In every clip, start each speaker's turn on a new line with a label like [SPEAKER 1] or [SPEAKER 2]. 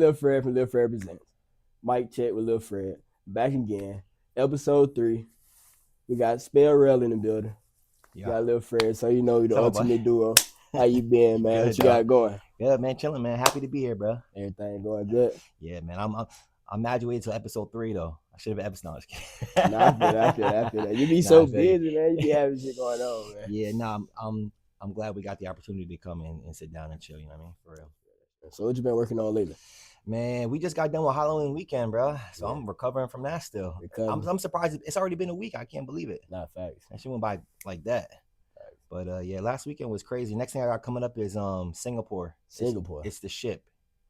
[SPEAKER 1] LilFredd from LilFreddpresents. Mic check with LilFredd. Back again. Episode 3. We got SpellRell in the building.
[SPEAKER 2] Yeah.
[SPEAKER 1] Got LilFredd, so you know the
[SPEAKER 2] What's up, my boy?
[SPEAKER 1] ultimate duo. How you been, man?
[SPEAKER 2] Good,
[SPEAKER 1] What you got
[SPEAKER 2] dog.
[SPEAKER 1] going?
[SPEAKER 2] Good, man. Chilling, man. Happy to be here, bro.
[SPEAKER 1] Everything going good?
[SPEAKER 2] Yeah, man. I'm mad you waited till episode 3 though. I should have been episode. No, I'm just kidding.
[SPEAKER 1] Nah, I feel that. You be
[SPEAKER 2] Nah,
[SPEAKER 1] so
[SPEAKER 2] I feel you.
[SPEAKER 1] busy, man. You be having shit going on, man.
[SPEAKER 2] Yeah, no, I'm glad we got the opportunity to come in and sit down and chill. You know what I mean? For real.
[SPEAKER 1] So what you been working on lately?
[SPEAKER 2] Man, we just got done with Halloween weekend, bro. So
[SPEAKER 1] Yeah.
[SPEAKER 2] I'm recovering from that still.
[SPEAKER 1] Recovering.
[SPEAKER 2] I'm surprised it's already been a week. I can't believe it.
[SPEAKER 1] Nah, facts.
[SPEAKER 2] That shit went by like that. But yeah, last weekend was crazy. Next thing I got coming up is Singapore.
[SPEAKER 1] Singapore.
[SPEAKER 2] It's the ship.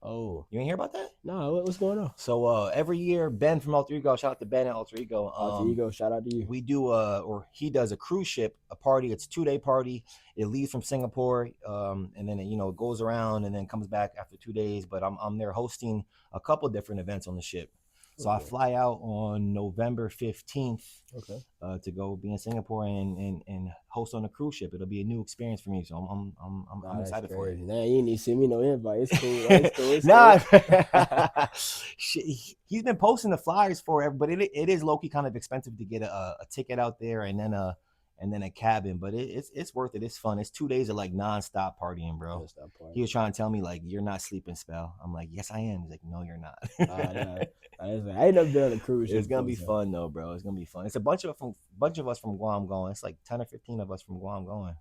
[SPEAKER 1] Oh.
[SPEAKER 2] You ain't hear about that?
[SPEAKER 1] No, what's going on?
[SPEAKER 2] So every year, Ben from Alter Ego, shout out to Ben at Alter Ego.
[SPEAKER 1] Alter Ego, shout out to you.
[SPEAKER 2] We do or he does a cruise ship, a party. It's a 2-day party. It leaves from Singapore, and then it goes around and then comes back after 2 days. But I'm there hosting a couple different events on the ship. So I fly out on November 15th to go be in Singapore and host on a cruise ship. It'll be a new experience for me. So I'm excited for it.
[SPEAKER 1] Nah, you ain't need to send me no invite. It's cool. It's cool. It's
[SPEAKER 2] Nah, he's been posting the flyers for it, but it is low-key kind of expensive to get a ticket out there and then a cabin, but it's worth it. It's fun. It's 2 days of like nonstop partying, bro. He was trying to tell me like, you're not sleeping, Spell. I'm like, yes, I am. He's like, no, you're not.
[SPEAKER 1] I ain't never been on a cruise ship.
[SPEAKER 2] It's gonna be fun though, bro. It's gonna be fun. It's a bunch of us from Guam going. It's like 10 or 15 of us from Guam going.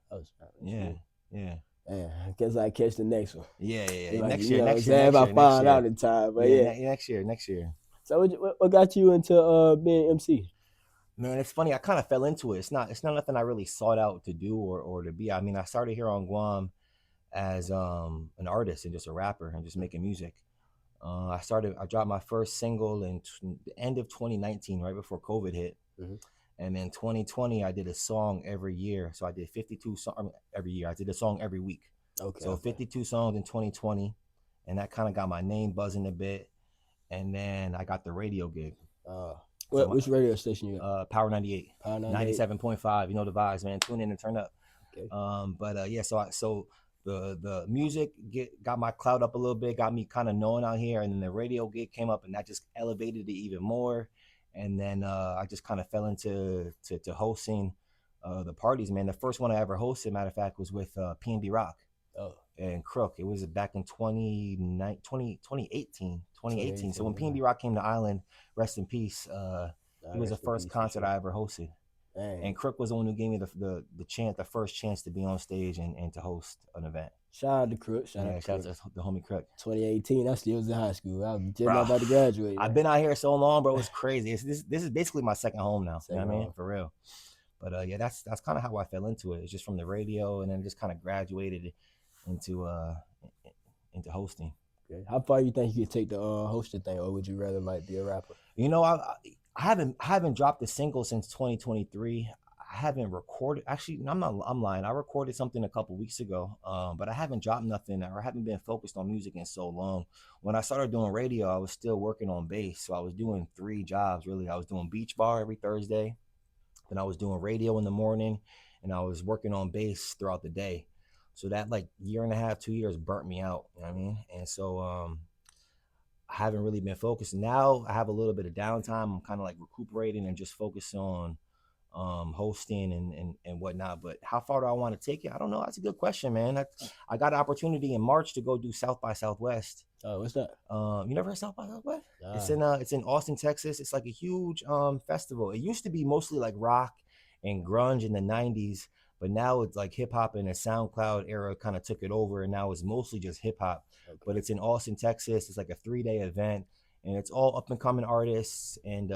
[SPEAKER 2] Yeah.
[SPEAKER 1] Yeah, I guess I catch the next one.
[SPEAKER 2] Yeah.
[SPEAKER 1] Like,
[SPEAKER 2] next year.
[SPEAKER 1] If I find out in time, but yeah.
[SPEAKER 2] Next year.
[SPEAKER 1] So what got you into being MC?
[SPEAKER 2] Man, it's funny. I kind of fell into it. It's not nothing I really sought out to do or to be. I mean, I started here on Guam as an artist and just a rapper and just making music. I dropped my first single in the end of 2019, right before COVID hit. Mm-hmm. And then 2020, I did a song every year. So I did 52 songs every year. I did a song every week. So 52 songs in 2020. And that kind of got my name buzzing a bit. And then I got the radio gig.
[SPEAKER 1] Which radio station you got?
[SPEAKER 2] Power 98. Power 97.5. You know the vibes, man. Tune in and turn up. Okay. Yeah, so the music got my clout up a little bit, got me kind of known out here, and then the radio gig came up and that just elevated it even more. And then I just kind of fell into hosting the parties, man. The first one I ever hosted, matter of fact, was with P&B Rock and Crook. It was back in 2018. So when P&B Rock came to Island, rest in peace, it was the first concert I ever hosted. Dang. And Crook was the one who gave me the first chance to be on stage and to host an event.
[SPEAKER 1] Shout out to Crook.
[SPEAKER 2] Shout out to the homie Crook.
[SPEAKER 1] 2018, I still was in high school. I was just about to graduate.
[SPEAKER 2] I've been out here so long, bro. It was crazy. This is basically my second home now. You know what I mean? For real. But yeah, that's kind of how I fell into it. It's just from the radio, and then just kind of graduated into hosting.
[SPEAKER 1] Okay. How far you think you could take the hosting thing, or would you rather like be a rapper?
[SPEAKER 2] You know, I haven't dropped a single since 2023. I haven't recorded. Actually, I'm lying. I recorded something a couple weeks ago, but I haven't dropped nothing or haven't been focused on music in so long. When I started doing radio, I was still working on bass, so I was doing 3 jobs really. I was doing Beach Bar every Thursday, then I was doing radio in the morning, and I was working on bass throughout the day. So that like year and a half, 2 years burnt me out. You know what I mean? And so I haven't really been focused. Now I have a little bit of downtime. I'm kind of like recuperating and just focus on hosting and whatnot. But how far do I want to take it? I don't know. That's a good question, man. I got an opportunity in March to go do South by Southwest.
[SPEAKER 1] Oh, what's that?
[SPEAKER 2] You never heard South by Southwest?
[SPEAKER 1] Nah.
[SPEAKER 2] It's in Austin, Texas. It's like a huge festival. It used to be mostly like rock and grunge in the 90s, but now it's like hip hop, and the SoundCloud era kind of took it over, and now it's mostly just hip hop. Okay. But it's in Austin, Texas. It's like a 3-day event, and it's all up and coming artists and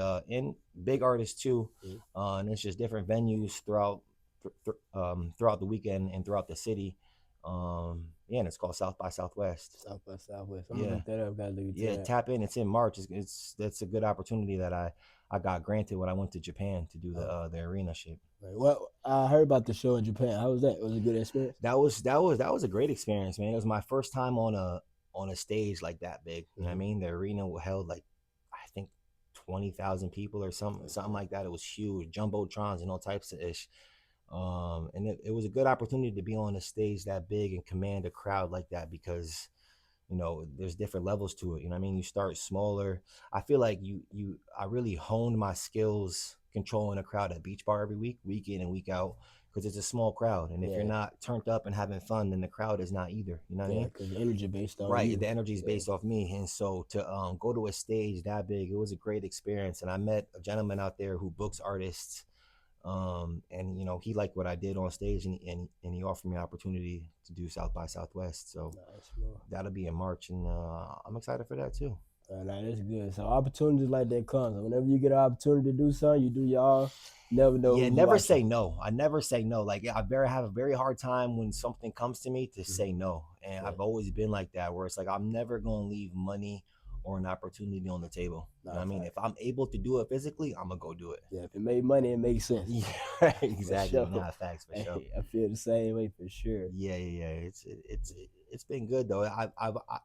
[SPEAKER 2] big artists too. Mm-hmm. And it's just different venues throughout the weekend and throughout the city. Yeah, and it's called South by Southwest.
[SPEAKER 1] South by Southwest. I'm gonna look that up. Gotta leave it.
[SPEAKER 2] Tap in. It's in March. That's a good opportunity that I got granted when I went to Japan to do the arena shit.
[SPEAKER 1] Right. Well, I heard about the show in Japan. How was that? Was it a good experience?
[SPEAKER 2] That was a great experience, man. It was my first time on a stage like that big. You know what I mean? The arena held like, I think 20,000 people or something like that. It was huge, jumbotrons and all types of ish. And it was a good opportunity to be on a stage that big and command a crowd like that, because you know, there's different levels to it. You know what I mean? You start smaller. I feel like I really honed my skills controlling a crowd at Beach Bar every week in and week out, because it's a small crowd. And if you're
[SPEAKER 1] Yeah,
[SPEAKER 2] not turned up and having fun, then the crowd is not either. You know what I
[SPEAKER 1] yeah,
[SPEAKER 2] mean?
[SPEAKER 1] because the energy based on
[SPEAKER 2] Right.
[SPEAKER 1] you.
[SPEAKER 2] The energy is
[SPEAKER 1] Yeah,
[SPEAKER 2] based off me. And so to go to a stage that big, it was a great experience. And I met a gentleman out there who books artists. And you know, he liked what I did on stage, and he offered me an opportunity to do South by Southwest. So
[SPEAKER 1] nice, bro.
[SPEAKER 2] that'll be in March, and I'm excited for that too.
[SPEAKER 1] Nah, that's good. So opportunities like that comes. Whenever you get an opportunity to do something, you do y'all. Never know
[SPEAKER 2] Yeah,
[SPEAKER 1] who's
[SPEAKER 2] never
[SPEAKER 1] watching.
[SPEAKER 2] say no. I never say no. Like have a very hard time when something comes to me to say no. And
[SPEAKER 1] Yeah.
[SPEAKER 2] I've always been like that, where it's like I'm never gonna leave money or an opportunity on the table. You know what I mean?
[SPEAKER 1] Fact.
[SPEAKER 2] If I'm able to do it physically, I'm gonna go do it.
[SPEAKER 1] Yeah, if it made money, it makes sense.
[SPEAKER 2] Yeah, right, exactly.
[SPEAKER 1] Sure.
[SPEAKER 2] Nah, facts for sure.
[SPEAKER 1] Hey, I feel the same way for sure.
[SPEAKER 2] Yeah. It's been good though.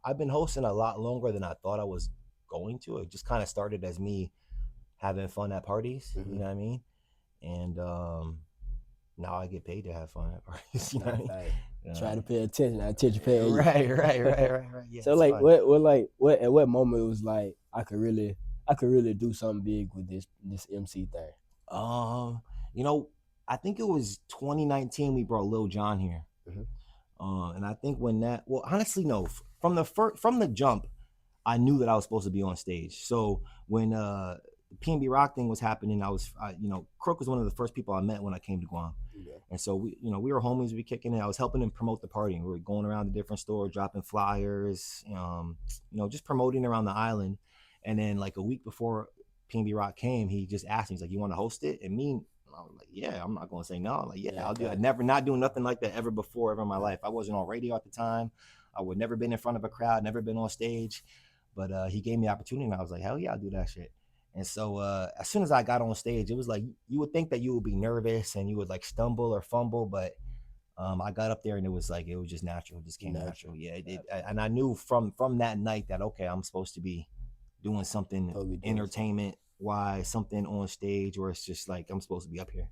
[SPEAKER 2] I've been hosting a lot longer than I thought I was going to. It just kind of started as me having fun at parties. You know what I mean? And now I get paid to have fun at parties. You know what I mean?
[SPEAKER 1] Try to pay attention. Attention paying you.
[SPEAKER 2] Right. Yeah,
[SPEAKER 1] so like, fun. what at what moment it was like I could really do something big with this MC thing?
[SPEAKER 2] You know, I think it was 2019 we brought Lil Jon here. And I think when that, well, honestly, no, from the jump, I knew that I was supposed to be on stage. So when the PNB Rock thing was happening, you know, Crook was one of the first people I met when I came to Guam. Yeah. And so we were homies, we kicking it. I was helping him promote the party. And we were going around the different stores, dropping flyers, you know, just promoting around the island. And then like a week before PNB Rock came, he just asked me, he's like, "You want to host it?" And I was like, "Yeah, I'm not gonna say no." I'm like, "Yeah, I'll do it." I'd never not doing nothing like that ever in my life. I wasn't on radio at the time. I would never been in front of a crowd, never been on stage. But he gave me the opportunity, and I was like, "Hell yeah, I'll do that shit." And so as soon as I got on stage, it was like you would think that you would be nervous and you would like stumble or fumble, but I got up there and it was just natural. It just came natural. Yeah, and I knew from that night that okay, I'm supposed to be doing something entertainment wise, something on stage, or it's just like I'm supposed to be up here.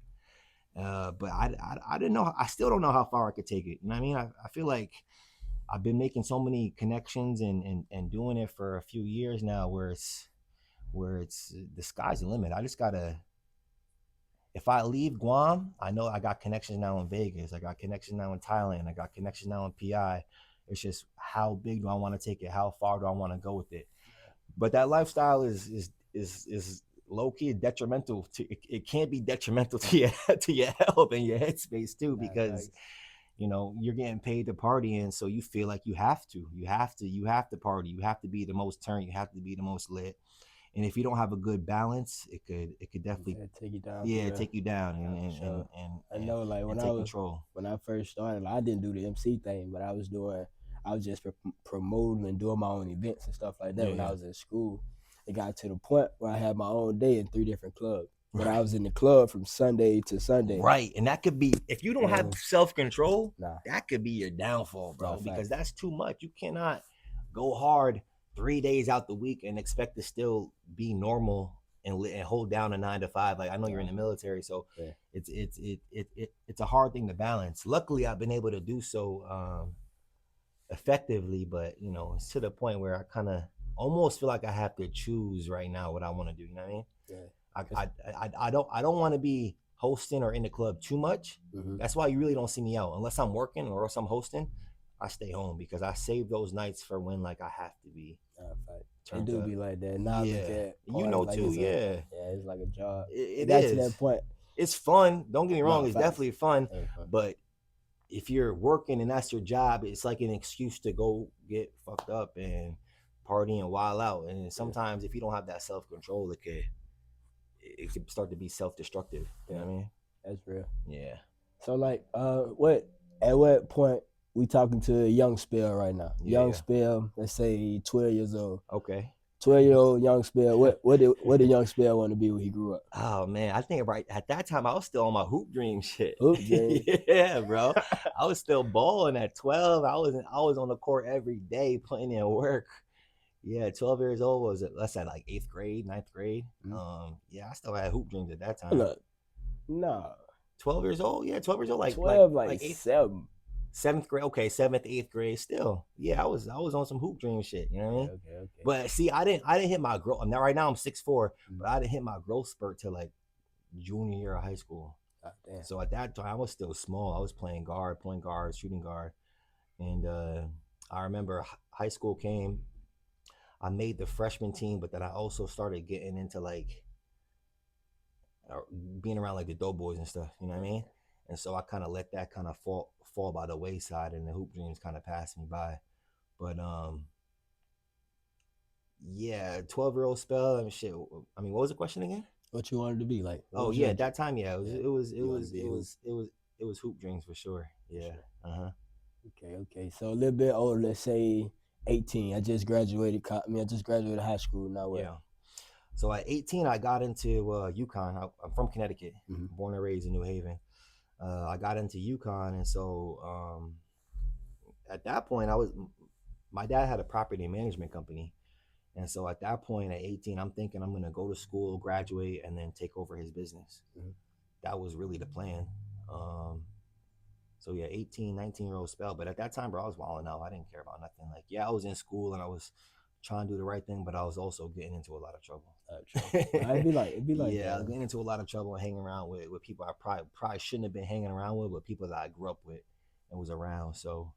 [SPEAKER 2] But I didn't know. I still don't know how far I could take it. You know what I mean? I feel like I've been making so many connections and doing it for a few years now, where it's the sky's the limit. I just gotta. If I leave Guam, I know I got connections now in Vegas. I got connections now in Thailand. I got connections now in PI. It's just how big do I want to take it? How far do I want to go with it? But that lifestyle is low key detrimental to it. Can't be detrimental to your health and your headspace too, because you know you're getting paid to party, and so you feel like you have to party. You have to be the most turned. You have to be the most lit. And if you don't have a good balance, it could definitely
[SPEAKER 1] take you down.
[SPEAKER 2] Yeah, take you down and
[SPEAKER 1] I know, like when I first started, like, I didn't do the MC thing, but I was just promoting and doing my own events and stuff like that. When I was in school, it got to the point where I had my own day in 3 different clubs. But I was in the club from Sunday to Sunday.
[SPEAKER 2] Right, and that could be, if you don't have self-control, that could be your downfall, bro. Because that's too much. You cannot go hard 3 days out the week and expect to still be normal and hold down a 9 to 5. Like I know you're in the military, so it's a hard thing to balance. Luckily, I've been able to do so effectively, but you know, it's to the point where I kind of almost feel like I have to choose right now what I want to do. You know what I mean? Yeah. I don't want to be hosting or in the club too much. That's why you really don't see me out unless I'm working or else I'm hosting. I stay home because I save those nights for when like I have to be.
[SPEAKER 1] It do be like that. Now
[SPEAKER 2] you know
[SPEAKER 1] like
[SPEAKER 2] too.
[SPEAKER 1] It's like a job.
[SPEAKER 2] It
[SPEAKER 1] got
[SPEAKER 2] is.
[SPEAKER 1] to that point.
[SPEAKER 2] It's fun. Don't get me wrong. It's definitely fun. But if you're working and that's your job, it's like an excuse to go get fucked up and party and wild out. And sometimes if you don't have that self-control, it could start to be self-destructive. You know what I mean?
[SPEAKER 1] That's real.
[SPEAKER 2] Yeah.
[SPEAKER 1] So like, at what point we talking to a young Spell right now? Young Spell, let's say 12 years old.
[SPEAKER 2] Okay.
[SPEAKER 1] 12-year-old young Spell. What did young Spell want to be when he grew up?
[SPEAKER 2] Oh man, I think right at that time I was still on my hoop dream shit.
[SPEAKER 1] Hoop dream.
[SPEAKER 2] Yeah, bro. I was still balling at 12. I was on the court every day putting in work. Yeah, 12 years old that's at like 8th grade, 9th grade. Yeah, I still had hoop dreams at that time.
[SPEAKER 1] Look, no.
[SPEAKER 2] 12 years old? Yeah, 12 years old, like
[SPEAKER 1] 12, like 7.
[SPEAKER 2] 7th grade, okay, 7th, 8th grade, still, yeah, I was on some hoop dream shit, you know what I mean?
[SPEAKER 1] Okay.
[SPEAKER 2] But see, I didn't hit my growth. Now, right now I'm 6'4", but I didn't hit my growth spurt till like junior year of high school.
[SPEAKER 1] Oh, damn.
[SPEAKER 2] So at that time, I was still small. I was playing guard, point guard, shooting guard, and I remember high school came. I made the freshman team, but then I also started getting into like being around like the doughboys and stuff. You know what I mean? And so I kind of let that kind of fall by the wayside, and the hoop dreams kind of passed me by. But yeah, 12-year-old spell. I mean, shit. I mean, what was the question again?
[SPEAKER 1] What you wanted to be like?
[SPEAKER 2] Oh yeah, at that time, yeah, it was hoop dreams for sure. Yeah. Sure.
[SPEAKER 1] Okay. So a little bit older, let's say 18. I just graduated high school now.
[SPEAKER 2] Yeah. So at 18, I got into UConn. I'm from Connecticut, born and raised in New Haven. I got into UConn, and so at that point, my dad had a property management company, and so at that point, at 18, I'm thinking I'm gonna go to school, graduate, and then take over his business. That was really the plan. So yeah, 18, 19-year-old spell. But at that time, bro, I was wilding out. I didn't care about nothing. Like, yeah, I was in school and I was trying to do the right thing, but I was also getting into a lot of trouble.
[SPEAKER 1] It'd be like
[SPEAKER 2] yeah, I was getting into a lot of trouble and hanging around with people I probably shouldn't have been hanging around with, but people that I grew up with and was around. So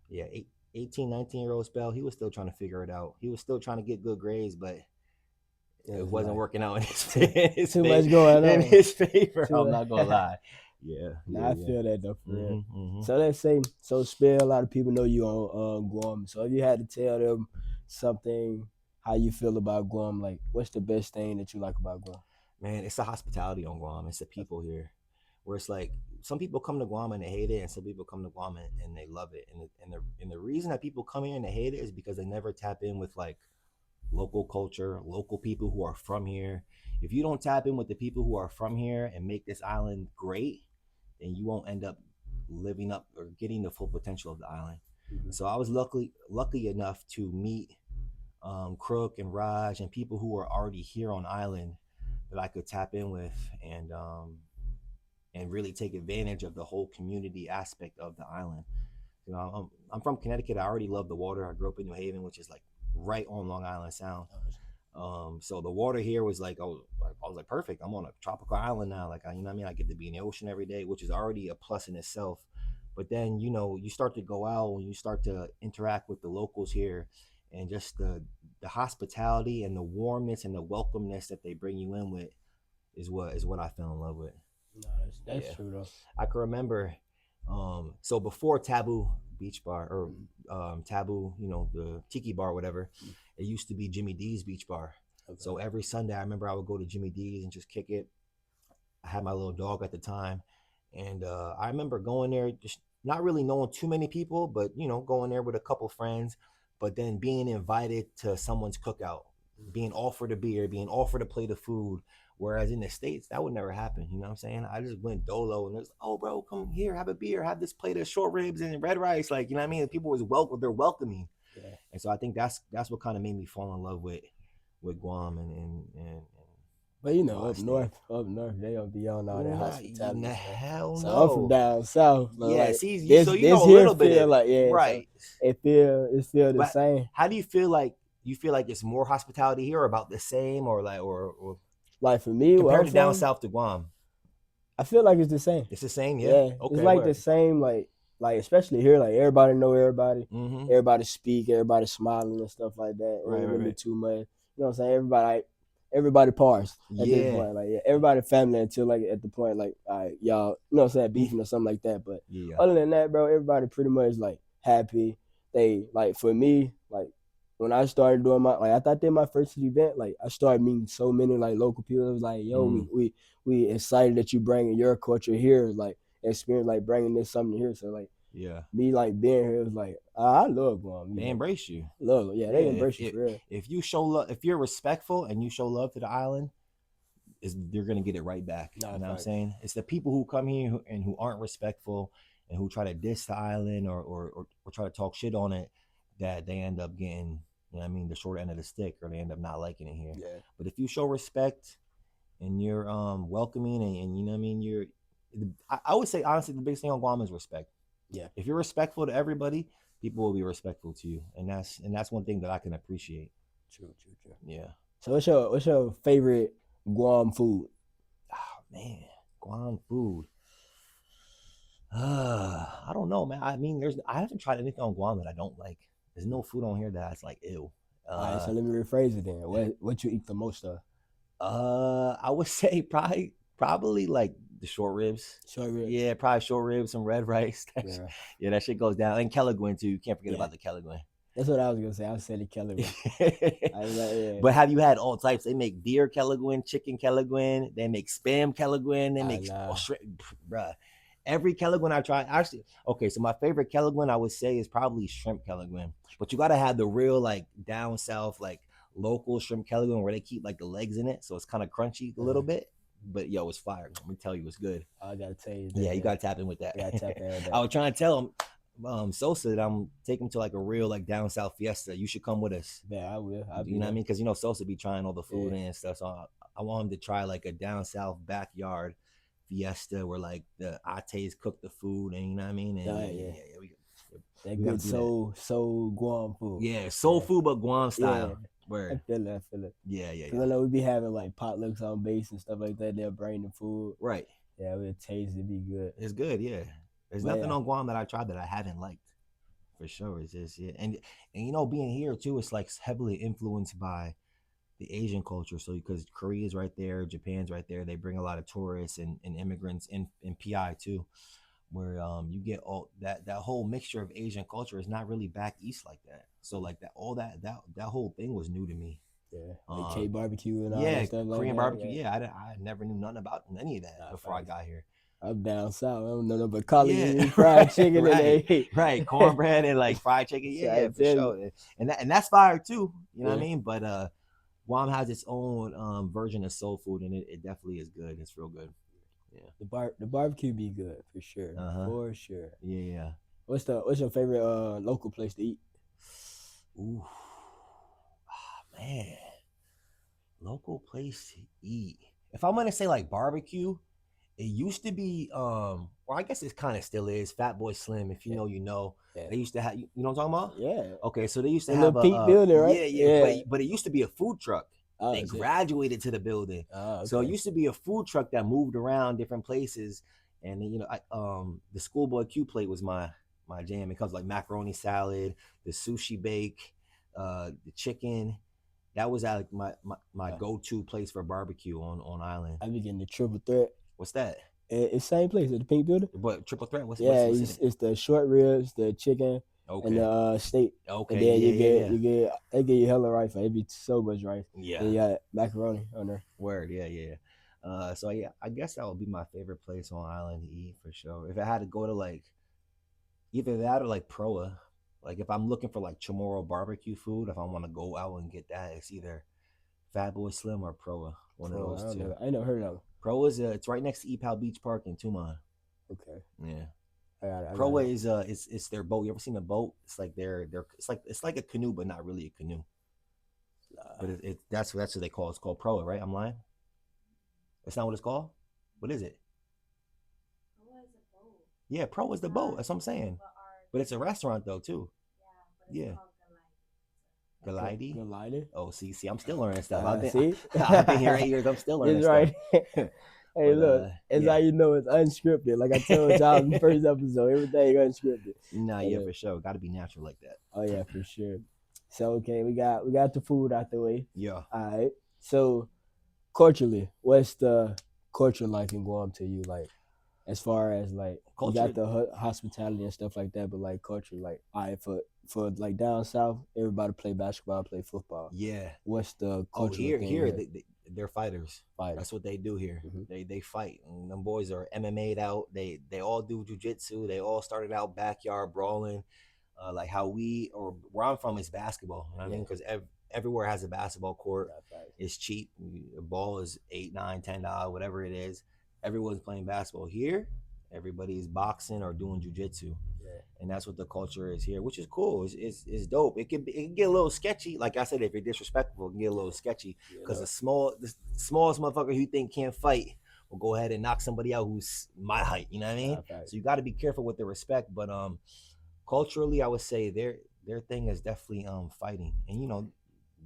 [SPEAKER 2] yeah, 18, 19-year-old spell, he was still trying to figure it out. He was still trying to get good grades, but it wasn't working out in his favor.
[SPEAKER 1] Too much going on
[SPEAKER 2] in his favor. I'm not gonna lie. Yeah,
[SPEAKER 1] I feel that though, for real. So let's say, Spell, a lot of people know you on Guam. So if you had to tell them something, how you feel about Guam, like what's the best thing that you like about Guam?
[SPEAKER 2] Man, it's the hospitality on Guam. It's the people here, where it's like some people come to Guam and they hate it, and some people come to Guam and they love it. And the reason that people come here and they hate it is because they never tap in with like local culture, local people who are from here. If you don't tap in with the people who are from here and make this island great, then you won't end up living up or getting the full potential of the island. So I was lucky enough to meet Crook and Raj and people who were already here on island that I could tap in with and really take advantage of the whole community aspect of the island. You know, I'm from Connecticut. I already love the water. I grew up in New Haven, which is like right on Long Island Sound. So the water here was like, I was like, perfect. I'm on a tropical island now. Like, you know what I mean? I get to be in the ocean every day, which is already a plus in itself. But then, you know, you start to go out and you start to interact with the locals here, and just the hospitality and the warmness and the welcomeness that they bring you in with is what I fell in love with.
[SPEAKER 1] No, that's true though.
[SPEAKER 2] I can remember, so before Taboo Beach Bar or Taboo, you know, the Tiki Bar, whatever, it used to be Jimmy D's Beach Bar. Okay. So every Sunday, I remember I would go to Jimmy D's and just kick it. I had my little dog at the time, and I remember going there, just not really knowing too many people, but you know, going there with a couple friends, but then being invited to someone's cookout, being offered a beer, being offered a plate of food. Whereas in the States, that would never happen. You know what I'm saying? I just went dolo and it was, oh, bro, come here, have a beer, have this plate of short ribs and red rice. Like, you know what I mean? People was they're welcoming. Yeah. And so I think that's what kind of made me fall in love with Guam and
[SPEAKER 1] but you know, up north, they don't be on all that hospitality.
[SPEAKER 2] Hell
[SPEAKER 1] so
[SPEAKER 2] no.
[SPEAKER 1] I'm from down south.
[SPEAKER 2] Yeah, like, see, so you know a little bit
[SPEAKER 1] of like, yeah, right. So it feel the same.
[SPEAKER 2] How do you feel like it's more hospitality here, or about the same, or like or
[SPEAKER 1] like for me,
[SPEAKER 2] compared to down south to Guam?
[SPEAKER 1] I feel like it's the same.
[SPEAKER 2] It's the same, yeah.
[SPEAKER 1] Okay, it's like the same, like especially here, like everybody know everybody. Everybody speak, everybody smiling and stuff like that. Ain't really too much. You know what I'm saying? Everybody pars at this point. Like, yeah, everybody family until like at the point like, all right, y'all, you know what I'm saying, beefing or something like that. But other than that, bro, everybody pretty much like happy. They like, for me, like when I started doing after I did my first event, like I started meeting so many like local people. It was like, yo, we excited that you bringing your culture here, like experience, like bringing this something here. So like, yeah, me like being here was like, I love Guam.
[SPEAKER 2] They embrace you.
[SPEAKER 1] They embrace you for real.
[SPEAKER 2] If you show love, if you're respectful and you show love to the island, you're gonna get it right back. You know what I'm saying? It's the people who come here and who aren't respectful and who try to diss the island or try to talk shit on it, that they end up getting, you know what I mean, the short end of the stick, or they end up not liking it here. Yeah. But if you show respect and you're welcoming and you know what I mean, I would say honestly the biggest thing on Guam is respect.
[SPEAKER 1] Yeah.
[SPEAKER 2] If you're respectful to everybody, people will be respectful to you, and that's one thing that I can appreciate.
[SPEAKER 1] True.
[SPEAKER 2] Yeah.
[SPEAKER 1] So what's your favorite Guam food?
[SPEAKER 2] Oh man, Guam food. I don't know, man. I mean, I haven't tried anything on Guam that I don't like. There's no food on here that's like ew.
[SPEAKER 1] All right, so let me rephrase it then. What you eat the most of?
[SPEAKER 2] I would say probably like the short ribs.
[SPEAKER 1] Short ribs.
[SPEAKER 2] Yeah, probably short ribs, some red rice. Yeah, that shit goes down. And Kelligwin too. You can't forget about the Kelligwin.
[SPEAKER 1] That's what I was gonna say. I was saying the Kelligwin.
[SPEAKER 2] But have you had all types? They make deer Kelligwin, chicken Kelligwin. They make spam Kelligwin. They make shrimp, bruh. Every Kelligwin I try, actually, okay. So my favorite Kelligwin I would say is probably shrimp Kelligwin. But you gotta have the real like down south like local shrimp Kelligwin where they keep like the legs in it, so it's kind of crunchy a little bit. But yo, it's fire. Let me tell you, it's good.
[SPEAKER 1] I gotta tell you.
[SPEAKER 2] Yeah, you gotta tap in with that.
[SPEAKER 1] Gotta tap in with that.
[SPEAKER 2] I was trying to tell him, Sosa, that I'm taking him to like a real like down south fiesta. You should come with us.
[SPEAKER 1] Yeah, I will.
[SPEAKER 2] You know what I mean? Because you know Sosa be trying all the food and stuff. So I want him to try like a down south backyard fiesta where like the ates cook the food, and you know what I mean? And
[SPEAKER 1] that good soul Guam food.
[SPEAKER 2] Yeah, soul food, but Guam style.
[SPEAKER 1] Yeah.
[SPEAKER 2] Word.
[SPEAKER 1] I feel it.
[SPEAKER 2] Yeah.
[SPEAKER 1] Cause I know we be having like potlucks on base and stuff like that. They'll bring the food.
[SPEAKER 2] Right.
[SPEAKER 1] Yeah, it would taste. It'd be good.
[SPEAKER 2] It's good. Yeah. There's nothing on Guam that I tried that I haven't liked. For sure. It's just and you know, being here too, it's like heavily influenced by the Asian culture. So because Korea's right there, Japan's right there, they bring a lot of tourists and immigrants in PI too, where you get all that whole mixture of Asian culture is not really back east like that. So like that whole thing was new to me.
[SPEAKER 1] Yeah, like K barbecue and all that stuff.
[SPEAKER 2] Korean barbecue. Yeah, I never knew nothing about any of that before I got here.
[SPEAKER 1] I'm down south. I don't know nothing but collard fried chicken
[SPEAKER 2] right, cornbread and like fried chicken. Yeah, for sure. And that's fire too. You know what I mean? But Guam has its own version of soul food, and it definitely is good. It's real good. Yeah,
[SPEAKER 1] the barbecue be good for sure. For sure.
[SPEAKER 2] Yeah.
[SPEAKER 1] What's your favorite local place to eat?
[SPEAKER 2] Ooh, man, local place to eat. If I'm gonna say like barbecue, it used to be or I guess it kind of still is Fat Boy Slim. If you know, you know. Yeah. They used to have, you know what I'm talking about?
[SPEAKER 1] Yeah.
[SPEAKER 2] Okay, so they used to have
[SPEAKER 1] a pink building, right?
[SPEAKER 2] Yeah. But it used to be a food truck. They graduated to the building. Okay. So it used to be a food truck that moved around different places. And then, you know, the schoolboy Q plate was my jam. It comes like macaroni salad, the sushi bake, the chicken. That was like my go-to place for barbecue on Island.
[SPEAKER 1] I be getting the triple threat.
[SPEAKER 2] What's that?
[SPEAKER 1] It's same place at the pink building.
[SPEAKER 2] But triple threat? What's
[SPEAKER 1] it's the short ribs, the chicken, and the steak.
[SPEAKER 2] Okay.
[SPEAKER 1] And then they give you hella rice. It be so much rice.
[SPEAKER 2] Yeah.
[SPEAKER 1] And you got macaroni on there.
[SPEAKER 2] Word. Yeah. So yeah, I guess that would be my favorite place on Island to eat for sure. If I had to go to like either that or like Proa, like if I'm looking for like Chamorro barbecue food, if I want to go out and get that, it's either Fat Boy Slim or Proa. One of those two.
[SPEAKER 1] I never heard of them.
[SPEAKER 2] Proa is it's right next to Epal Beach Park in Tuman.
[SPEAKER 1] Okay.
[SPEAKER 2] Yeah.
[SPEAKER 1] Proa
[SPEAKER 2] is it's their boat. You ever seen a boat? It's like it's like a canoe, but not really a canoe. But that's what they call it. It's called Proa, right? I'm lying. That's not what it's called. What is it?
[SPEAKER 3] Proa is a boat.
[SPEAKER 2] Yeah, Proa is the boat. That's what I'm saying. But it's a restaurant though too.
[SPEAKER 3] Yeah.
[SPEAKER 2] Galide? Oh, see, I'm still learning stuff.
[SPEAKER 1] I've
[SPEAKER 2] been here 8 years. I'm still learning stuff.
[SPEAKER 1] Right. Hey, look, it's how you know it's unscripted. Like I told y'all in the first episode, everything unscripted.
[SPEAKER 2] Nah, yeah, for sure. Got to be natural like that.
[SPEAKER 1] Oh yeah, for sure. So okay, we got the food out the way.
[SPEAKER 2] Yeah.
[SPEAKER 1] All right. So culturally, what's the culture like in Guam to you? Like, as far as like culture, you got the hospitality and stuff like that, but like culture, like for like down south, everybody play basketball, play football.
[SPEAKER 2] Yeah.
[SPEAKER 1] What's the culture?
[SPEAKER 2] Here they're fighters. That's what they do here. Mm-hmm. They fight. And them boys are MMA'd out. They all do jujitsu. They all started out backyard brawling. Like how where I'm from is basketball. You know what I mean? Because everywhere has a basketball court. It's cheap. A ball is $8, $9, $10, whatever it is. Everyone's playing basketball. Here, everybody's boxing or doing jujitsu. And that's what the culture is here, which is cool. It's dope. It can get a little sketchy. Like I said, if you're disrespectful, it can get a little sketchy because the smallest motherfucker who you think can't fight or go ahead and knock somebody out who's my height. You know what I mean? So you got to be careful with the respect. But culturally, I would say their thing is definitely fighting, and you know,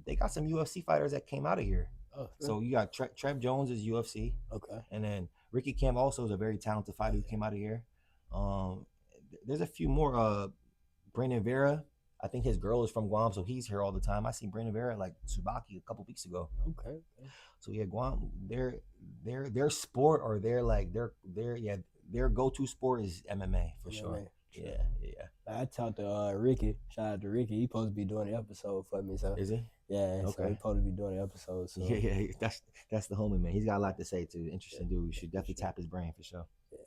[SPEAKER 2] they got some UFC fighters that came out of here. Oh, so you got Trev Jones is UFC, okay, and then Ricky Camp also is a very talented fighter who came out of here. There's a few more. Brandon Vera, I think his girl is from Guam, so he's here all the time. I seen Brandon Vera like Tsubaki a couple weeks ago. Okay. So yeah, Guam, their sport or their go-to sport is MMA for sure. Yeah.
[SPEAKER 1] I talked to Ricky. Shout out to Ricky. He supposed to be doing the episode for me. So
[SPEAKER 2] is he?
[SPEAKER 1] Yeah. Okay. So he supposed to be doing the episode. So
[SPEAKER 2] yeah. That's the homie, man. He's got a lot to say too. Interesting dude. You should definitely tap his brain for sure. Yeah.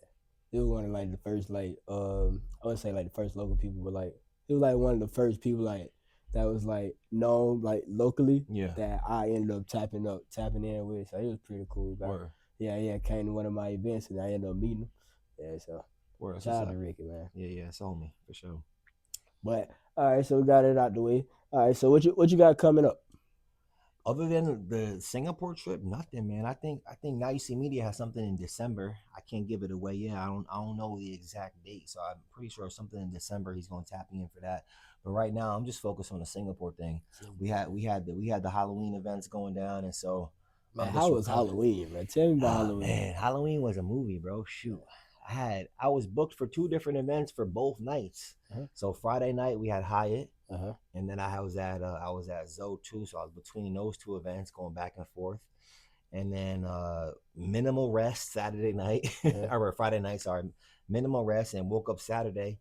[SPEAKER 1] He was one of like the first I wouldn't say like the first local people, but like he was like one of the first people like that was like known like locally. Yeah. That I ended up tapping in with. So he was pretty cool guy. Word. Yeah. Came to one of my events and I ended up meeting him. Yeah. So. Shout out to Ricky, man.
[SPEAKER 2] Yeah, it's on me for sure.
[SPEAKER 1] But all right, so we got it out the way. All right, so what you got coming up?
[SPEAKER 2] Other than the Singapore trip, nothing, man. I think Now You See Media has something in December. I can't give it away yet. I don't know the exact date, so I'm pretty sure something in December he's going to tap me in for that. But right now, I'm just focused on the Singapore thing. We had the Halloween events going down, and so
[SPEAKER 1] man, how was Halloween, man? Tell me about Halloween.
[SPEAKER 2] Man, Halloween was a movie, bro. Shoot. I was booked for 2 different events for both nights. Uh-huh. So Friday night we had Hyatt, and then I was at Zoe too. So I was between those 2 events, going back and forth. And then minimal rest Saturday night, or Friday night. Sorry, minimal rest, and woke up Saturday,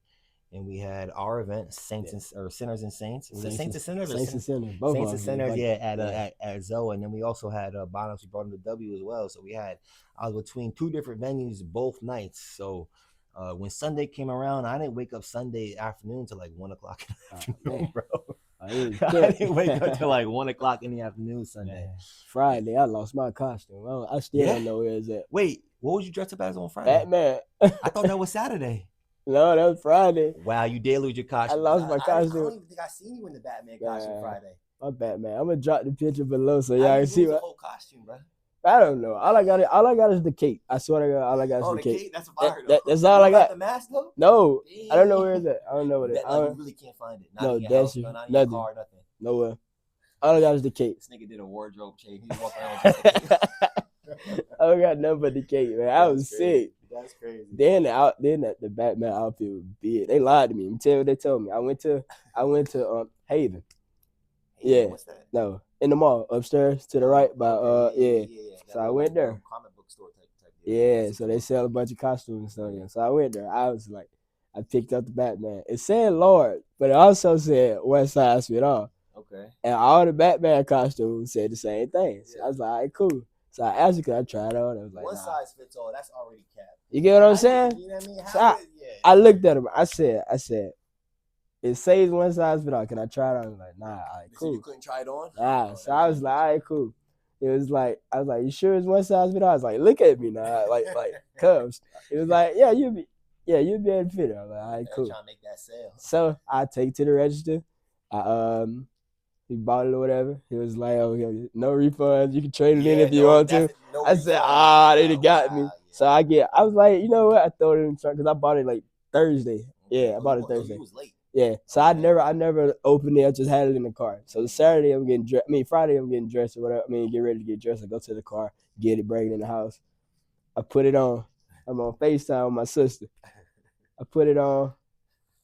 [SPEAKER 2] and we had our event, Sinners and Saints. Was it Saints and Sinners?
[SPEAKER 1] Saints and Sinners.
[SPEAKER 2] Both Saints and Sinners, at Zoe, and then we also had Bottoms. We brought them to W as well. So I was between 2 different venues both nights. So when Sunday came around, I didn't wake up Sunday afternoon till like 1 o'clock in the afternoon, bro. I didn't wake up till like 1 o'clock in the afternoon Sunday. Man.
[SPEAKER 1] Friday, I lost my costume. I still don't know where it's at.
[SPEAKER 2] Wait, what was you dressed up as on Friday?
[SPEAKER 1] Batman.
[SPEAKER 2] I thought that was Saturday.
[SPEAKER 1] No, that was Friday.
[SPEAKER 2] Wow, you did lose your costume.
[SPEAKER 1] I lost my costume.
[SPEAKER 2] I don't even think I seen you in the Batman costume Friday.
[SPEAKER 1] My Batman. I'm gonna drop the picture below so y'all can see
[SPEAKER 2] the whole costume, bro.
[SPEAKER 1] I don't know. All I got is the cape. I swear to God, all I got is the cape.
[SPEAKER 2] That's fire.
[SPEAKER 1] That's all I got.
[SPEAKER 2] The mask though?
[SPEAKER 1] No, I don't know where it's at. I don't know what it is.
[SPEAKER 2] You really can't find it.
[SPEAKER 1] Not in your house, not in your car, nothing. Nowhere. All I got is the cape.
[SPEAKER 2] This nigga did a wardrobe change. He's walking around with the cape.
[SPEAKER 1] I don't got nothing but the cape, man. I was sick.
[SPEAKER 2] That's crazy.
[SPEAKER 1] Then the Batman outfit was big. They lied to me. Let me tell you what they told me. I went to Haven. Yeah.
[SPEAKER 2] What's that?
[SPEAKER 1] No, in the mall upstairs to the right by yeah. So I went there.
[SPEAKER 2] Comic book store type.
[SPEAKER 1] Yeah. So they sell a bunch of costumes and stuff. So I went there. I was like, I picked up the Batman. It said Lord, but it also said West Side Fit All.
[SPEAKER 2] Okay.
[SPEAKER 1] And all the Batman costumes said the same thing. So I was like, all right, cool. So I asked her, could I try it on? I was like,
[SPEAKER 2] one size fits all. That's already capped.
[SPEAKER 1] You get what I'm saying?
[SPEAKER 2] You know what I mean?
[SPEAKER 1] So I looked at him. I said, it says one size fit all. Can I try it on? I was like, nah, all right, cool.
[SPEAKER 2] So you couldn't try it on?
[SPEAKER 1] Nah. So I was like, all right, cool. It was like, I was like, you sure it's one size fit all? I was like, look at me now, like cubs. It was like, yeah, you'll be able to fit it. I was like, all right, cool.
[SPEAKER 2] Trying to make that sale.
[SPEAKER 1] So I take it to the register. He bought it or whatever. He was like, oh, no refunds. You can trade it in if you want to. I said, they done got me. So I was like, you know what? I throw it in the trunk because I bought it like Thursday. Yeah, I bought it Thursday.
[SPEAKER 2] It was late.
[SPEAKER 1] Yeah. So I never opened it. I just had it in the car. So Saturday I'm getting dressed. Friday I'm getting dressed or whatever. Get ready to get dressed. I go to the car, get it, bring it in the house. I put it on. I'm on FaceTime with my sister. I put it on.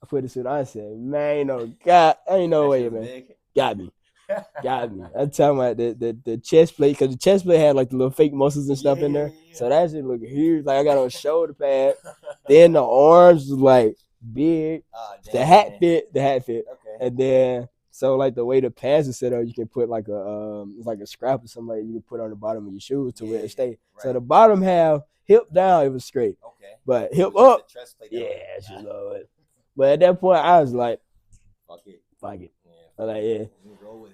[SPEAKER 1] I put it suit on. I said, man, ain't no way, man.
[SPEAKER 2] Big.
[SPEAKER 1] Got me. I'm talking about the chest plate, because the chest plate had like the little fake muscles and stuff in there. Yeah. So that shit look huge. Like I got on shoulder pad. Then the arms was like big. The hat fit. Okay. And then so like the way the pants is set up, you can put like a scrap or something like you can put on the bottom of your shoes to where it stay. Right. So the bottom half, hip down, it was straight. Okay. But hip up, she love it. But at that point, I was like, fuck it. I was like, yeah.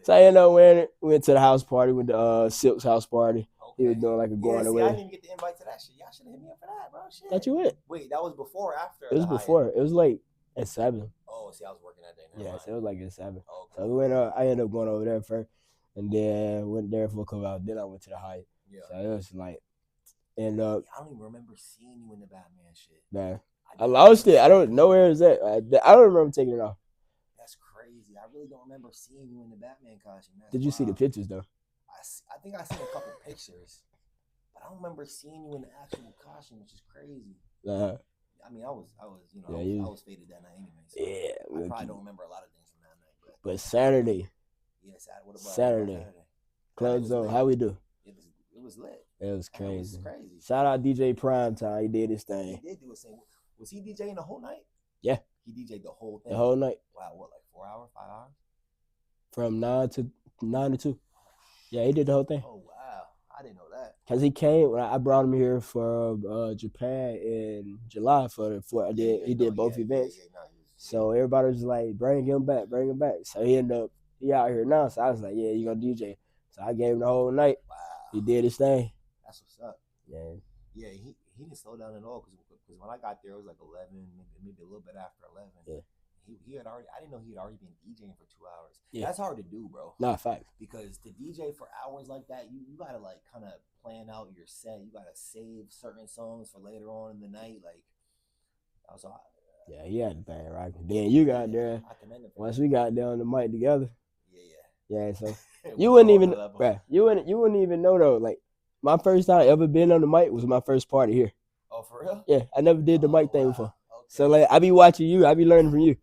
[SPEAKER 1] So I ended up wearing it. Went to the house party, went to Silk's house party. Okay. He was doing like a going away.
[SPEAKER 2] I didn't even get the invite to that shit. Y'all should have hit me up for that, bro. Shit.
[SPEAKER 1] Thought you went.
[SPEAKER 2] Wait, that was before or after?
[SPEAKER 1] It was before. It was like at 7.
[SPEAKER 2] Oh, see, I was working that day.
[SPEAKER 1] Yeah, so it was like at 7. Okay. So we went. I ended up going over there first, and then went there for a couple hours. Then I went to the Hyatt. Yeah. So it was like, And
[SPEAKER 2] I don't even remember seeing you in the Batman shit.
[SPEAKER 1] man, I lost it. I don't know where it's at. I don't remember taking it off.
[SPEAKER 2] That's crazy. I really don't remember seeing you in the Batman costume. That's
[SPEAKER 1] Did you see the
[SPEAKER 2] wild.
[SPEAKER 1] pictures though?
[SPEAKER 2] I think I seen a couple pictures, but I don't remember seeing you in the actual costume, which is crazy. I mean, I was, I was faded that night anyway. So I probably don't remember a lot of things from that night.
[SPEAKER 1] But Saturday.
[SPEAKER 2] Yeah, Saturday. What about
[SPEAKER 1] Saturday? Club Zone. How we do?
[SPEAKER 2] It was lit.
[SPEAKER 1] It was crazy.
[SPEAKER 2] It was crazy.
[SPEAKER 1] Shout out DJ Primetime. He did his thing.
[SPEAKER 2] He did do his thing. Was he DJing the whole night?
[SPEAKER 1] Yeah.
[SPEAKER 2] He DJed the whole thing.
[SPEAKER 1] The whole night.
[SPEAKER 2] Wow, what, like 4 hours, 5 hours?
[SPEAKER 1] From 9 to 2. Yeah, he did the whole thing.
[SPEAKER 2] Oh wow, I didn't know that.
[SPEAKER 1] Cause he came when I brought him here for Japan in July he did both events. So everybody was like, bring him back. So he out here now. So I was like, yeah, you gonna DJ. So I gave him the whole night.
[SPEAKER 2] Wow.
[SPEAKER 1] He did his thing.
[SPEAKER 2] That's what's up.
[SPEAKER 1] Yeah.
[SPEAKER 2] Yeah, he didn't slow down at all because when I got there it was like 11, maybe a little bit after 11.
[SPEAKER 1] Yeah.
[SPEAKER 2] He had already. I didn't know he had already been DJing for 2 hours.
[SPEAKER 1] Yeah.
[SPEAKER 2] That's hard to do, bro.
[SPEAKER 1] Nah, fact.
[SPEAKER 2] Because to DJ for hours like that, you gotta like kind of plan out your set. You gotta save certain songs for later on in the night. Like, I was.
[SPEAKER 1] Yeah, he had the thing right. Then you got there. Once we got there on the mic together. Yeah. So you wouldn't even, bruh, you wouldn't even know though. Like my first time ever been on the mic was my first party here.
[SPEAKER 2] Oh, for real?
[SPEAKER 1] Yeah, I never did the mic thing before. Okay. So like I be watching you, I be learning from you.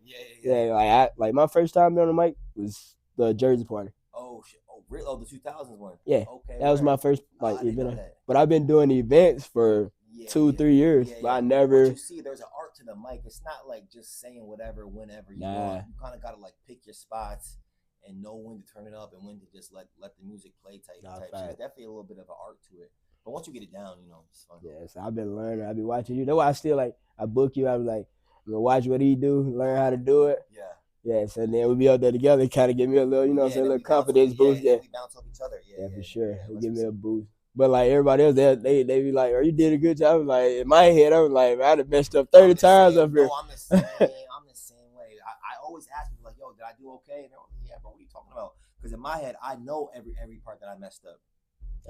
[SPEAKER 2] Yeah.
[SPEAKER 1] Like my first time being on the mic was the Jersey party.
[SPEAKER 2] Oh shit! Oh really? Oh, the 2000s one.
[SPEAKER 1] Yeah.
[SPEAKER 2] Okay.
[SPEAKER 1] That was my first event. But I've been doing events for 2-3 years, but I never.
[SPEAKER 2] But you see, there's an art to the mic. It's not like just saying whatever, whenever you want. You kind of gotta like pick your spots and know when to turn it up and when to just let the music play type shit. It's definitely a little bit of an art to it. But once you get it down, it's fun.
[SPEAKER 1] Yeah, so I've been learning. I be watching you. That's why I still I book you. I be like, I'm gonna watch what he do, learn how to do it.
[SPEAKER 2] Yeah.
[SPEAKER 1] Yeah, so then we be out there together, kind of give me a little, a little confidence boost.
[SPEAKER 2] Yeah, we bounce off each other.
[SPEAKER 1] Yeah, for sure. It give me a boost. But like everybody else, they be like, "Oh, you did a good job." Like in my head, I'm like, "I done messed up 30 times up here."
[SPEAKER 2] No, I'm the same. I'm the same way. I always ask people like, "Yo, did I do okay?" And they're like, "Yeah, bro, what are you talking about?" Because in my head, I know every part that I messed up.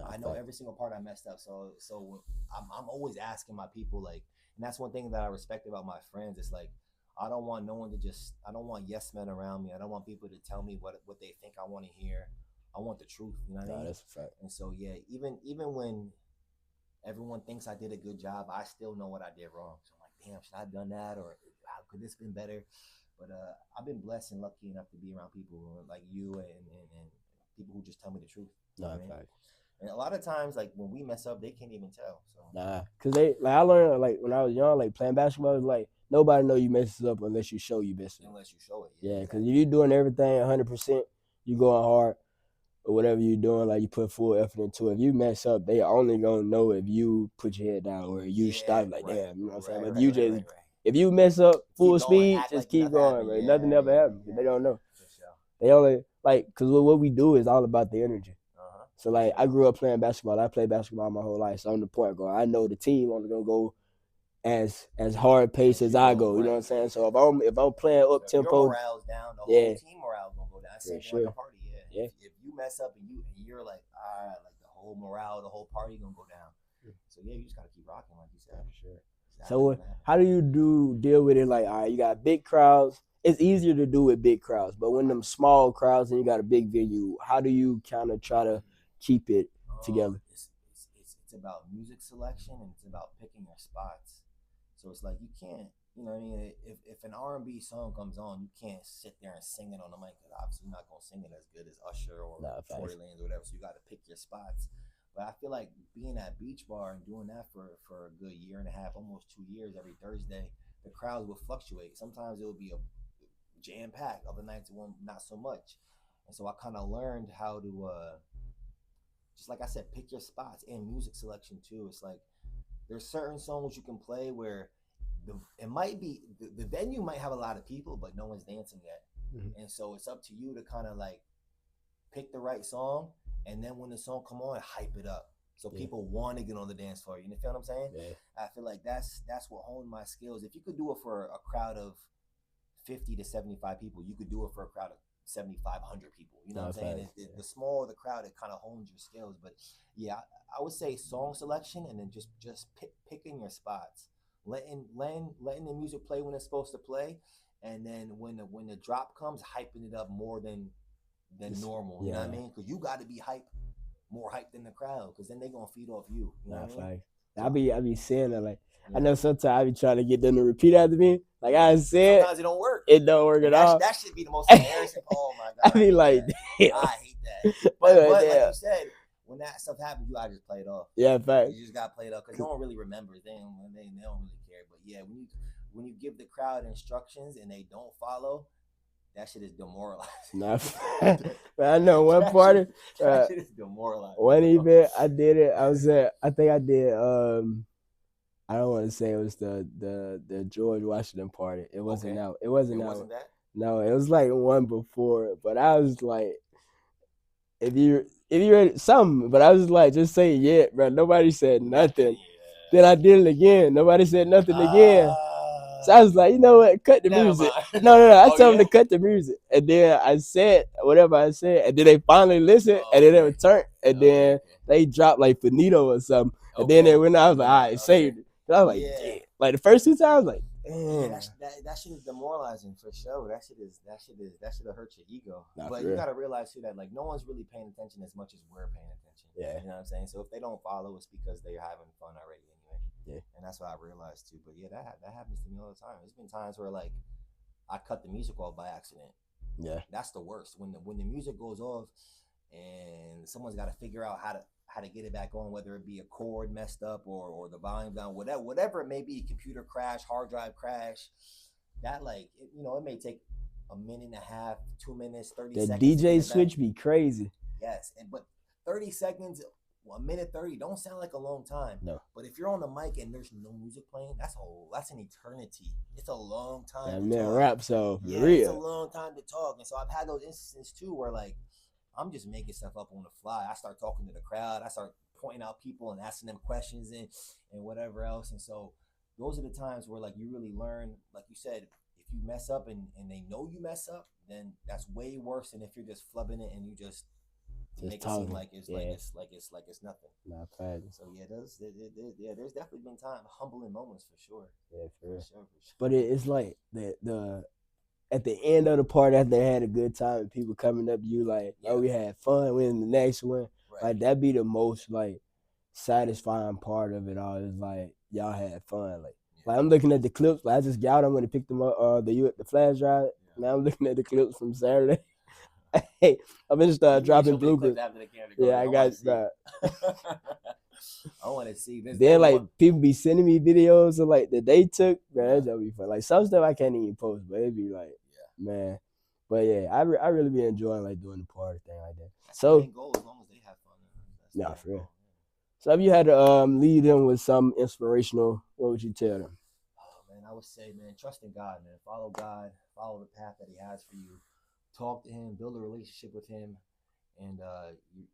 [SPEAKER 2] I know every single part I messed up. So I'm always asking my people like, and that's one thing that I respect about my friends. It's like I don't want no one to I don't want yes men around me. I don't want people to tell me what they think I want to hear. I want the truth, you know what I mean?
[SPEAKER 1] That's a fact.
[SPEAKER 2] And so yeah, even when everyone thinks I did a good job, I still know what I did wrong. So I'm like, damn, should I have done that, or how could this been better? But I've been blessed and lucky enough to be around people like you and people who just tell me the truth.
[SPEAKER 1] No, fact.
[SPEAKER 2] And a lot of times, like when we mess up, they can't even tell. So
[SPEAKER 1] cause I learned like when I was young, like playing basketball, was like nobody know you messes up unless you show you mess up.
[SPEAKER 2] Unless you show it.
[SPEAKER 1] Yeah, cause if you doing everything 100%, you going hard. Or whatever you're doing, like you put full effort into it. If you mess up, they only gonna know if you put your head down or you stop. Like damn, you know what I'm saying? If you mess up full speed, just keep going, man. Nothing ever happens. They don't know. They only cause what we do is all about the energy. So like I grew up playing basketball. I played basketball my whole life. So I'm the point guard. I know the team only gonna go as hard paced as I go. You know what I'm saying? So if I'm playing up tempo,
[SPEAKER 2] your morale's down. The whole team morale gonna go down. Same like a party. Yeah. If you mess up and you're like, all right, like the whole morale, the whole party gonna go down. So yeah, you just gotta keep rocking, like you said. For sure.
[SPEAKER 1] So how do you deal with it? Like, all right, you got big crowds. It's easier to do with big crowds, but when them small crowds and you got a big venue, how do you kind of try to keep it together?
[SPEAKER 2] It's about music selection and it's about picking your spots. So it's like you can't. You know what I mean? If an R&B song comes on, you can't sit there and sing it on the mic because obviously you're not going to sing it as good as Usher or Tory Lanez or whatever. So you got to pick your spots. But I feel like being at Beach Bar and doing that for a good year and a half, almost 2 years, every Thursday, the crowds will fluctuate. Sometimes it will be a jam-packed. Other nights it won't, not so much. And so I kind of learned how to, just like I said, pick your spots and music selection too. It's like there's certain songs you can play where it might be the venue might have a lot of people, but no one's dancing yet, and so it's up to you to kind of like pick the right song, and then when the song come on, hype it up so people want to get on the dance floor. You know what I'm saying? Yeah. I feel like that's what honed my skills. If you could do it for a crowd of 50 to 75 people, you could do it for a crowd of 7,500 people. You know what I'm saying? The smaller the crowd, it kind of hones your skills. But yeah, I would say song selection, and then just picking your spots, letting the music play when it's supposed to play, and then when the drop comes, hyping it up more than normal. You know what I mean? Because you got to be more hype than the crowd, because then they gonna feed off you. You know what I
[SPEAKER 1] mean? I be saying that, like, I know sometimes I be trying to get them to repeat after me. Like I said,
[SPEAKER 2] sometimes it don't work.
[SPEAKER 1] It don't work at all.
[SPEAKER 2] That should be the most embarrassing. Oh my god!
[SPEAKER 1] I be like,
[SPEAKER 2] damn. I hate that. But like you said, when that stuff happens, you gotta just play it off.
[SPEAKER 1] Yeah, fact.
[SPEAKER 2] You just gotta play it off, because no one really remembers. They don't really care. But yeah, when you give the crowd instructions and they don't follow, that shit is demoralizing.
[SPEAKER 1] I know one party.
[SPEAKER 2] That shit is demoralizing.
[SPEAKER 1] One event I did it. I think I did. I don't want to say it was the George Washington party. It wasn't out. It wasn't that. No, it was like one before. But I was like, if you ready something, but I was like, just say yeah, bro. Nobody said nothing. Yeah. Then I did it again. Nobody said nothing again. So I was like, you know what? Cut the music. No. I told them to cut the music. And then I said whatever I said. And then they finally listened. And then they returned. And then they dropped like Finito or something. And then they went out. I was like, all right, saved it. And I was like, damn. Like the first 2 times, I was like, damn.
[SPEAKER 2] Yeah, that shit is demoralizing for sure. That shit will hurt your ego. But you gotta realize too that like no one's really paying attention as much as we're paying attention.
[SPEAKER 1] Yeah.
[SPEAKER 2] You know what I'm saying? So if they don't follow, it's because they're having fun already anyway.
[SPEAKER 1] Yeah. And
[SPEAKER 2] that's what I realized too. But yeah, that happens to me all the time. There's been times where like I cut the music off by accident.
[SPEAKER 1] Yeah.
[SPEAKER 2] That's the worst. When the music goes off and someone's got to figure out how to get it back on, whether it be a chord messed up or the volume down, whatever it may be, computer crash, hard drive crash. That like it may take a minute and a half, 2 minutes, 30 seconds.
[SPEAKER 1] The DJ switch be crazy.
[SPEAKER 2] Yes, but 30 seconds. 1 minute 30 don't sound like a long time.
[SPEAKER 1] No.
[SPEAKER 2] But if you're on the mic and there's no music playing, that's an eternity. It's a long time.
[SPEAKER 1] That man rap so real.
[SPEAKER 2] It's a long time to talk. And so I've had those instances too where like I'm just making stuff up on the fly. I start talking to the crowd. I start pointing out people and asking them questions and whatever else. And so those are the times where like you really learn, like you said, if you mess up and they know you mess up, then that's way worse than if you're just flubbing it and you just make it seem like it's nothing.
[SPEAKER 1] Not bad.
[SPEAKER 2] So yeah, there's definitely been humbling moments for sure.
[SPEAKER 1] Yeah, for sure. But it's like the at the end of the party, after they had a good time, and people coming up to you like, "Oh, we had fun. We're in the next one." Right. Like that be the most like satisfying part of it all. Is like y'all had fun. Like I'm looking at the clips. Like I just got them when they picked them up. The flash drive. Yeah. Now I'm looking at the clips from Saturday. Hey, I'm gonna start dropping bloopers. Yeah, I got that.
[SPEAKER 2] I want to see this.
[SPEAKER 1] Then like people be sending me videos of like that they took. Man, that'll be fun. Like some stuff I can't even post, but it'd be like, man. But yeah, I really be enjoying like doing the party thing like that.
[SPEAKER 2] That's so the main goal, as long as they have fun.
[SPEAKER 1] Nah, for real. So if you had to lead them with some inspirational, what would you tell them?
[SPEAKER 2] Oh man, I would say, man, trust in God, man. Follow God. Follow the path that He has for you. Talk to Him, build a relationship with Him, and you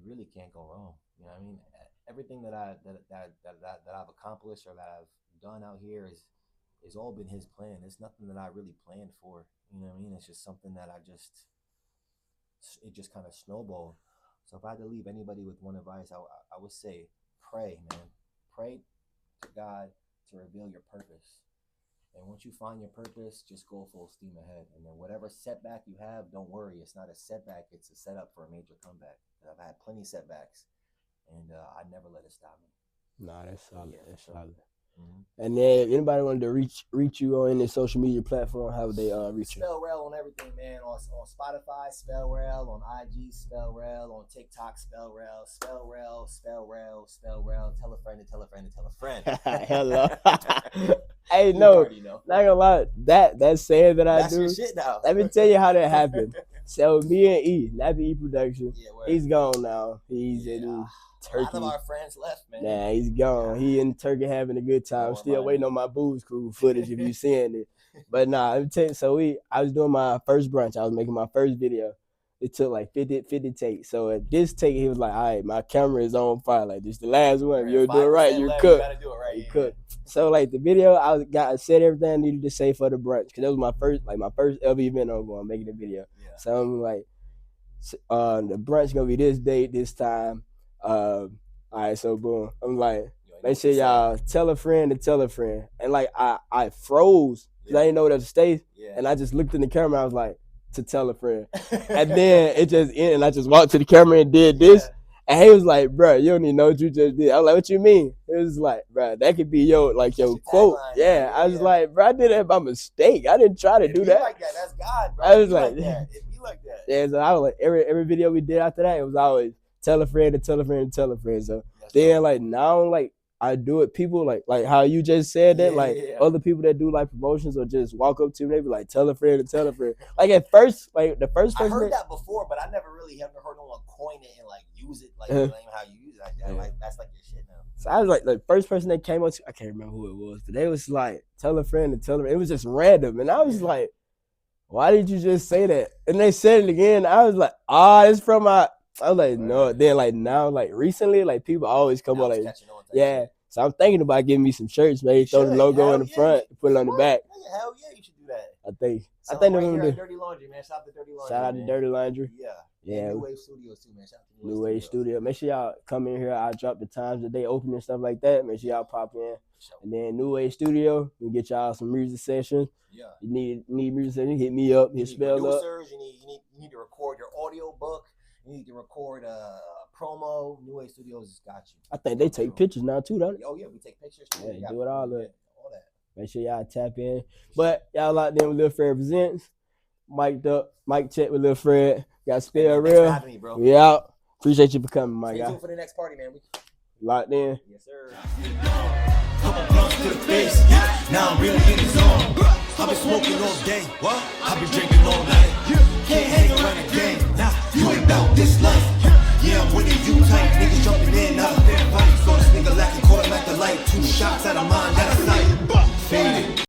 [SPEAKER 2] really can't go wrong. You know what I mean? Everything that I've accomplished or that I've done out here is all been His plan. It's nothing that I really planned for. You know what I mean? It's just something that it just kind of snowballed. So if I had to leave anybody with one advice, I would say pray, man. Pray to God to reveal your purpose. And once you find your purpose, just go full steam ahead. And then whatever setback you have, don't worry. It's not a setback. It's a setup for a major comeback. I've had plenty of setbacks, and I never let it stop me.
[SPEAKER 1] Nah, that's solid.
[SPEAKER 2] Yeah,
[SPEAKER 1] that's
[SPEAKER 2] sure.
[SPEAKER 1] solid.
[SPEAKER 2] Mm-hmm.
[SPEAKER 1] And then if anybody wanted to reach you on any social media platform, how would they reach you?
[SPEAKER 2] SpellRell on everything, man. On Spotify, SpellRell. On IG, SpellRell. On TikTok, SpellRell. SpellRell. Tell a friend to tell a friend to tell a friend.
[SPEAKER 1] Hello. Hey, no, not gonna lie. That saying that I
[SPEAKER 2] That's
[SPEAKER 1] do.
[SPEAKER 2] Your shit now.
[SPEAKER 1] Let me tell you how that happened. So me and Nappy E Production.
[SPEAKER 2] Yeah,
[SPEAKER 1] he's gone now. He's in Turkey.
[SPEAKER 2] A lot of our friends left, man.
[SPEAKER 1] Nah, he's gone. He in Turkey having a good time. Still waiting on my Booze Crew footage if you seeing it. But nah, let me tell you. So I was doing my first brunch. I was making my first video. It took like 50 takes. So at this take, he was like, all right, my camera is on fire. Like, this the last one. If you're doing it right, you're cooked.
[SPEAKER 2] You gotta do it right.
[SPEAKER 1] You cooked. So like the video, I said everything I needed to say for the brunch. Cause that was my first ever event on going, making a video.
[SPEAKER 2] Yeah.
[SPEAKER 1] So I'm like, the brunch gonna be this date, this time. All right, so boom. I'm like, make sure y'all tell a friend to tell a friend. And like I froze because I didn't know what to say. And I just looked in the camera. I was like, to tell a friend. And then it just ended. And I just walked to the camera and did this. And he was like, bro, you don't even know what you just did. I was like, what you mean? It was like, bro, that could be your quote. Yeah. I was like, bro, I did that by mistake. I didn't try to do that.
[SPEAKER 2] Like that. That's God, bro.
[SPEAKER 1] I was like,
[SPEAKER 2] that. It be like that.
[SPEAKER 1] Yeah, so I was like, every video we did after that, it was always tell a friend to tell a friend to tell a friend. So then like now like I do it, people like how you just said that, other people that do like promotions or just walk up to me, they be like, tell a friend to tell a friend. Like at first, like the first person
[SPEAKER 2] I heard that before, but I never really haven't heard no one coin it and like use it like how you use it like that. Like that's like your shit now.
[SPEAKER 1] So I was like the first person that came up to, I can't remember who it was, but they was like, tell a friend to tell a friend. It was just random. And I was like, why did you just say that? And they said it again. I was like, it's from my. I was like, no. Then like now, like recently, like people always come up like, So I'm thinking about getting me some shirts, maybe throw the logo in the front, put it on the back.
[SPEAKER 2] Hell yeah, you should do that.
[SPEAKER 1] I think
[SPEAKER 2] right
[SPEAKER 1] they're
[SPEAKER 2] here
[SPEAKER 1] gonna do.
[SPEAKER 2] Dirty Laundry, man. Shout out to Dirty Laundry.
[SPEAKER 1] Shout out to Dirty Laundry.
[SPEAKER 2] Yeah. New Wave Studios too, man. Shout out to
[SPEAKER 1] New Wave Studio. Make sure y'all come in here. I'll drop the times that they open and stuff like that. Make sure y'all pop in. And then New Wave Studio, we get y'all some music sessions.
[SPEAKER 2] Yeah.
[SPEAKER 1] You need music sessions, hit me up, hit Spell up.
[SPEAKER 2] You need to record your audio book. You need to record a promo. New Wave Studios has got you.
[SPEAKER 1] I think they take pictures now too, don't they?
[SPEAKER 2] Oh yeah, we take pictures too.
[SPEAKER 1] Yeah, do it all that.
[SPEAKER 2] All that.
[SPEAKER 1] Make sure y'all tap in. But y'all locked in with LilFredd Presents. Mic'd up, mic check with LilFredd. Got SpellRell. We out. Appreciate you for coming, my guy.
[SPEAKER 2] Stay tuned for the next party, man.
[SPEAKER 1] Locked in.
[SPEAKER 2] Yes, sir.
[SPEAKER 4] Couple blunts to the face. Now I'm really in the zone. I've been smoking all day. What? I've been drinking all night. Can't hang around the game. Nah, you ain't about this life. Yeah, I'm winning you tight. Niggas jumping in out of their fight. So this nigga lacking, caught him at the light. 2 shots out of mine, that's a sight. Faded.